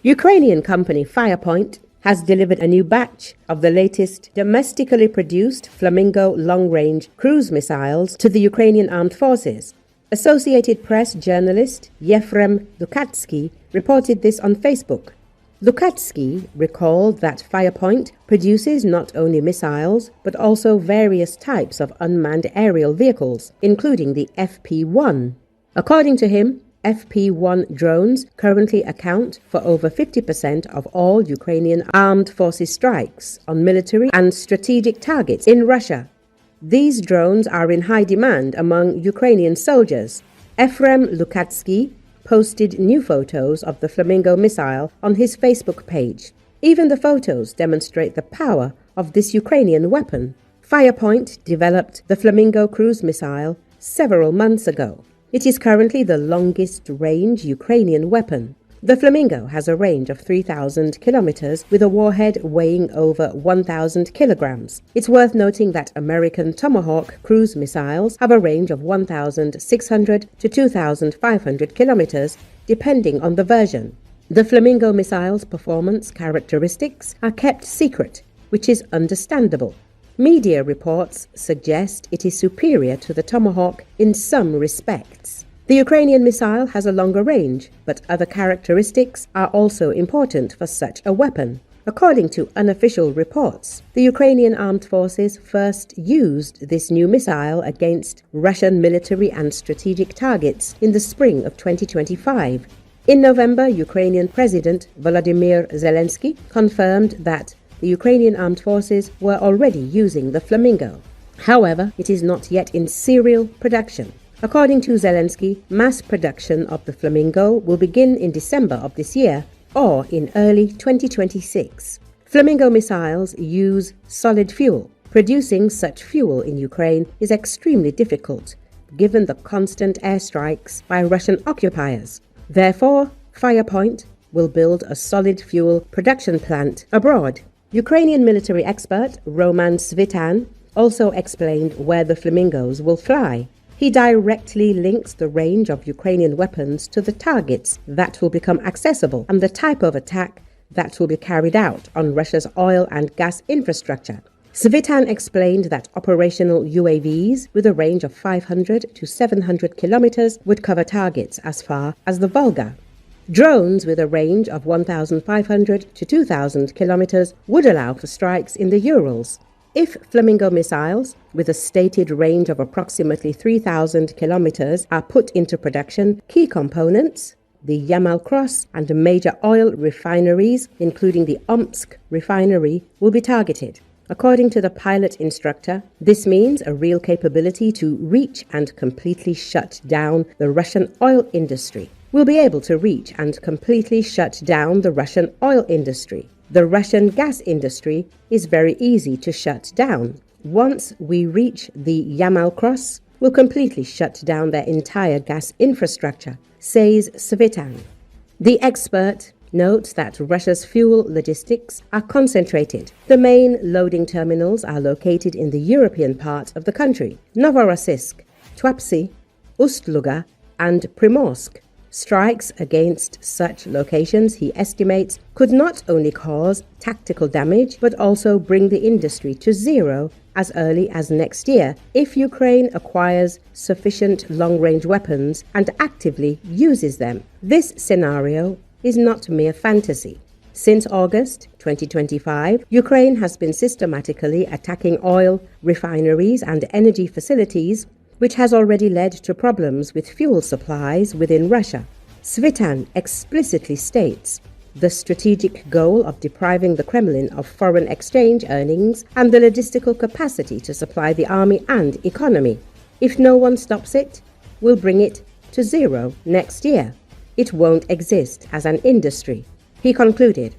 Ukrainian company Firepoint has delivered a new batch of the latest domestically produced Flamingo long-range cruise missiles to the Ukrainian armed forces. Associated Press journalist Yefrem Lukatsky reported this on Facebook. Lukatsky recalled that Firepoint produces not only missiles but also various types of unmanned aerial vehicles, including the FP-1. According to him, FP-1 drones currently account for over 50% of all Ukrainian armed forces strikes on military and strategic targets in Russia. These drones are in high demand among Ukrainian soldiers. Efrem Lukatsky posted new photos of the Flamingo missile on his Facebook page. Even the photos demonstrate the power of this Ukrainian weapon. Firepoint developed the Flamingo cruise missile several months ago. It is currently the longest-range Ukrainian weapon. The Flamingo has a range of 3,000 kilometers with a warhead weighing over 1,000 kilograms. It's worth noting that American Tomahawk cruise missiles have a range of 1,600 to 2,500 kilometers, depending on the version. The Flamingo missile's performance characteristics are kept secret, which is understandable. Media reports suggest it is superior to the Tomahawk in some respects. The Ukrainian missile has a longer range, but other characteristics are also important for such a weapon. According to unofficial reports, the Ukrainian armed forces first used this new missile against Russian military and strategic targets in the spring of 2025. In November, Ukrainian President Volodymyr Zelensky confirmed that the Ukrainian armed forces were already using the Flamingo. However, it is not yet in serial production. According to Zelensky, mass production of the Flamingo will begin in December of this year or in early 2026. Flamingo missiles use solid fuel. Producing such fuel in Ukraine is extremely difficult, given the constant airstrikes by Russian occupiers. Therefore, Firepoint will build a solid fuel production plant abroad. Ukrainian military expert Roman Svitan also explained where the Flamingos will fly. He directly links the range of Ukrainian weapons to the targets that will become accessible and the type of attack that will be carried out on Russia's oil and gas infrastructure. Svitan explained that operational UAVs with a range of 500 to 700 kilometers would cover targets as far as the Volga. Drones with a range of 1,500 to 2,000 kilometers would allow for strikes in the Urals. If Flamingo missiles, with a stated range of approximately 3,000 kilometers, are put into production, key components, the Yamal Cross and major oil refineries, including the Omsk refinery, will be targeted. According to the pilot instructor, this means a real capability to reach and completely shut down the Russian oil industry. We'll be able to reach and completely shut down the Russian oil industry. The Russian gas industry is very easy to shut down. Once we reach the Yamal Cross, we'll completely shut down their entire gas infrastructure, says Svitan. The expert notes that Russia's fuel logistics are concentrated. The main loading terminals are located in the European part of the country: Novorossiysk, Tuapse, Ust-Luga, and Primorsk. Strikes against such locations, he estimates, could not only cause tactical damage but also bring the industry to zero as early as next year if Ukraine acquires sufficient long-range weapons and actively uses them. This scenario is not mere fantasy. Since August 2025, Ukraine has been systematically attacking oil refineries and energy facilities, which has already led to problems with fuel supplies within Russia. Svitan explicitly states the strategic goal of depriving the Kremlin of foreign exchange earnings and the logistical capacity to supply the army and economy. If no one stops it, we'll bring it to zero next year. It won't exist as an industry, he concluded.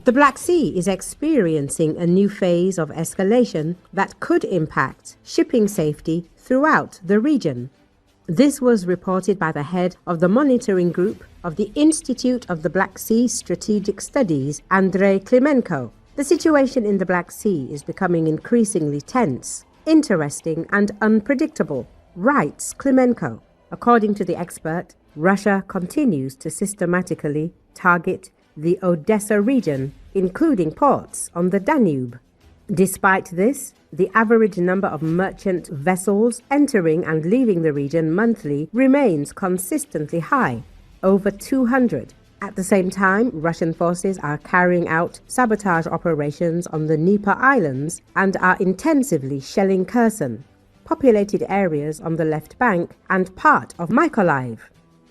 The Black Sea is experiencing a new phase of escalation that could impact shipping safety throughout the region. This was reported by the head of the monitoring group of the Institute of the Black Sea Strategic Studies, Andrei Klimenko. The situation in the Black Sea is becoming increasingly tense, interesting and unpredictable, writes Klimenko. According to the expert, Russia continues to systematically target the Odessa region, including ports on the Danube. Despite this, the average number of merchant vessels entering and leaving the region monthly remains consistently high, over 200. At the same time, Russian forces are carrying out sabotage operations on the Dnieper Islands and are intensively shelling Kherson, populated areas on the left bank and part of Mykolaiv.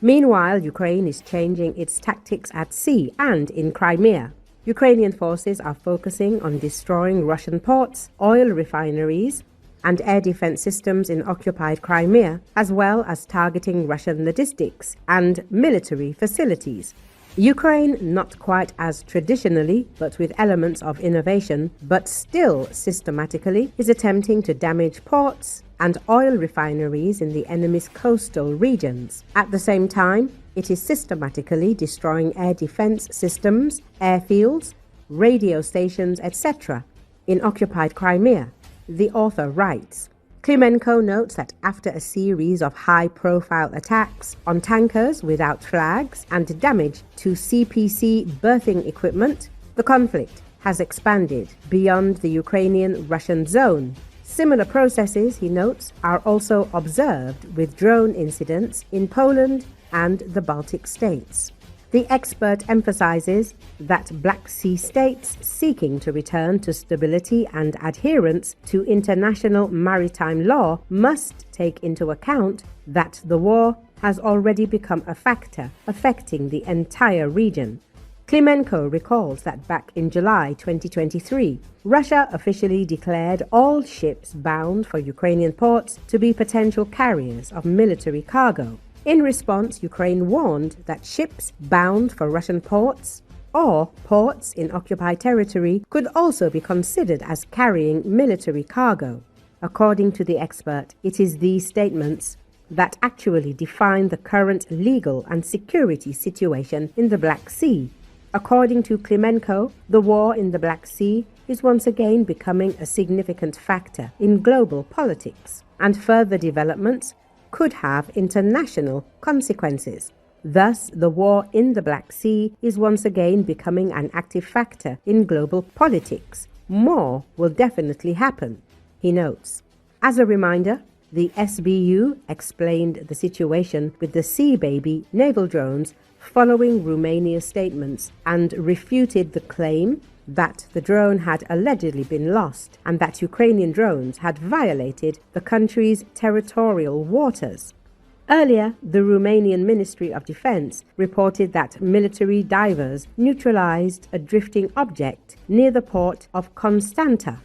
Meanwhile, Ukraine is changing its tactics at sea and in Crimea. Ukrainian forces are focusing on destroying Russian ports, oil refineries, and air defense systems in occupied Crimea, as well as targeting Russian logistics and military facilities. Ukraine, not quite as traditionally, but with elements of innovation, but still systematically, is attempting to damage ports and oil refineries in the enemy's coastal regions. At the same time, it is systematically destroying air defense systems, airfields, radio stations, etc. in occupied Crimea, the author writes. Klimenko notes that after a series of high-profile attacks on tankers without flags and damage to CPC berthing equipment, the conflict has expanded beyond the Ukrainian-Russian zone. Similar processes, he notes, are also observed with drone incidents in Poland and the Baltic states. The expert emphasizes that Black Sea states seeking to return to stability and adherence to international maritime law must take into account that the war has already become a factor affecting the entire region. Klimenko recalls that back in July 2023, Russia officially declared all ships bound for Ukrainian ports to be potential carriers of military cargo. In response, Ukraine warned that ships bound for Russian ports or ports in occupied territory could also be considered as carrying military cargo. According to the expert, it is these statements that actually define the current legal and security situation in the Black Sea. According to Klimenko, the war in the Black Sea is once again becoming a significant factor in global politics, and further developments could have international consequences. Thus, the war in the Black Sea is once again becoming an active factor in global politics. More will definitely happen, he notes. As a reminder, the SBU explained the situation with the Sea Baby naval drones following Romania's statements and refuted the claim that the drone had allegedly been lost and that Ukrainian drones had violated the country's territorial waters. Earlier, the Romanian Ministry of Defense reported that military divers neutralized a drifting object near the port of Constanta